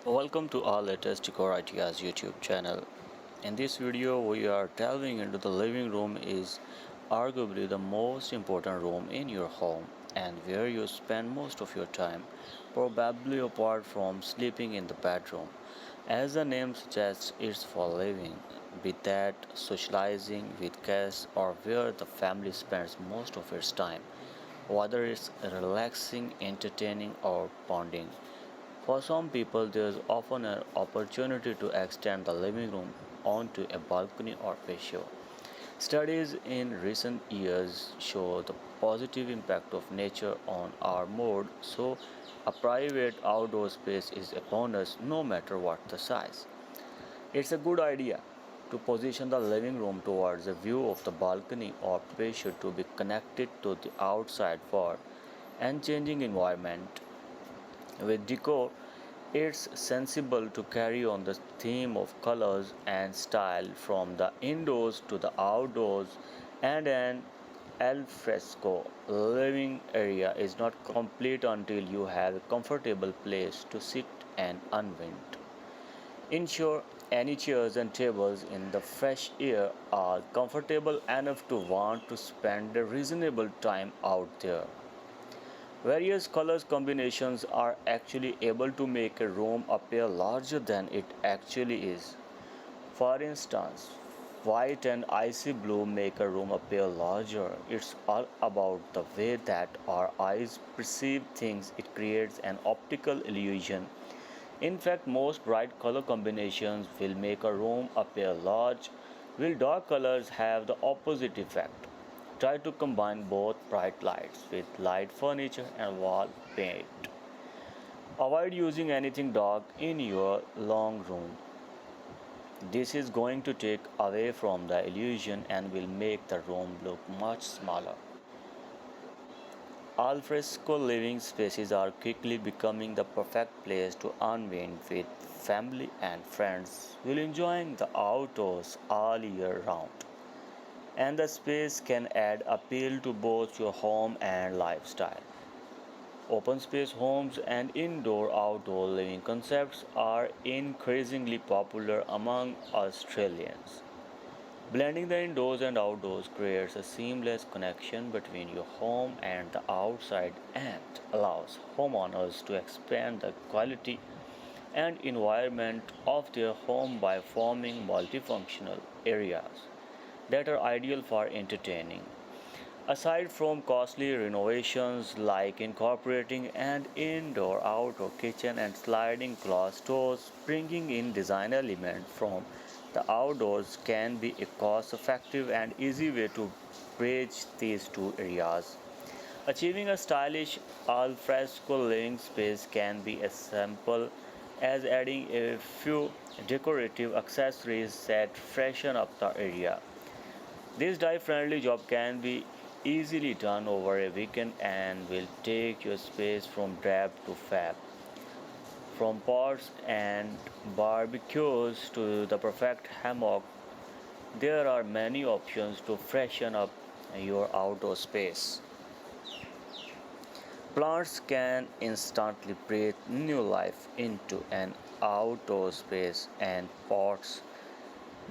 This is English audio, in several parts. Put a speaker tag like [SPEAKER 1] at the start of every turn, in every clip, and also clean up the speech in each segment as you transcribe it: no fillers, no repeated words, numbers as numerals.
[SPEAKER 1] Welcome to our latest Decor Ideas YouTube channel. In this video, we are delving into the living room is arguably the most important room in your home and where you spend most of your time, probably apart from sleeping in the bedroom. As the name suggests, it's for living, be that socializing with guests or where the family spends most of its time, whether it's relaxing, entertaining, or bonding. For some people, there is often an opportunity to extend the living room onto a balcony or patio. Studies in recent years show the positive impact of nature on our mood, so a private outdoor space is a bonus no matter what the size. It's a good idea to position the living room towards a view of the balcony or patio to be connected to the outside world and changing environment. With decor, it's sensible to carry on the theme of colors and style from the indoors to the outdoors, and an al fresco living area is not complete until you have a comfortable place to sit and unwind. Ensure any chairs and tables in the fresh air are comfortable enough to want to spend a reasonable time out there. Various colors combinations are actually able to make a room appear larger than it actually is. For instance, white and icy blue make a room appear larger. It's all about the way that our eyes perceive things. It creates an optical illusion. In fact, most bright color combinations will make a room appear large, while dark colors have the opposite effect. Try to combine both bright lights with light furniture and wall paint. Avoid using anything dark in your long room. This is going to take away from the illusion and will make the room look much smaller. Alfresco living spaces are quickly becoming the perfect place to unwind with family and friends while enjoying the outdoors all year round. And the space can add appeal to both your home and lifestyle. Open space homes and indoor outdoor living concepts are increasingly popular among Australians. Blending the indoors and outdoors creates a seamless connection between your home and the outside and allows homeowners to expand the quality and environment of their home by forming multifunctional areas that are ideal for entertaining. Aside from costly renovations like incorporating an indoor outdoor kitchen and sliding glass doors, bringing in design elements from the outdoors can be a cost effective and easy way to bridge these two areas. Achieving a stylish al fresco living space can be as simple as adding a few decorative accessories that freshen up the area. This dive-friendly job can be easily done over a weekend and will take your space from drab to fab. From pots and barbecues to the perfect hammock, there are many options to freshen up your outdoor space. Plants can instantly breathe new life into an outdoor space, and pots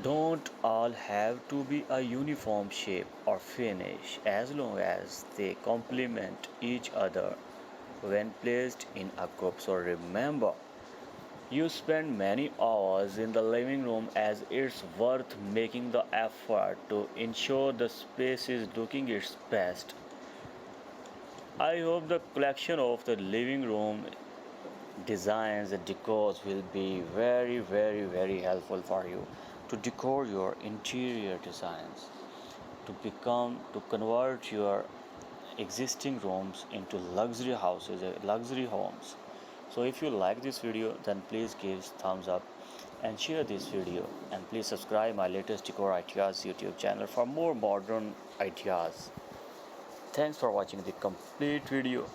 [SPEAKER 1] don't all have to be a uniform shape or finish as long as they complement each other when placed in a group. So remember, you spend many hours in the living room as it's worth making the effort to ensure the space is looking its best. I hope the collection of the living room designs and decors will be very helpful for you to decor your interior designs to convert your existing rooms into luxury houses, luxury homes. So if you like this video, then please give thumbs up and share this video, and please subscribe my latest decor ideas YouTube channel for more modern ideas. Thanks for watching the complete video.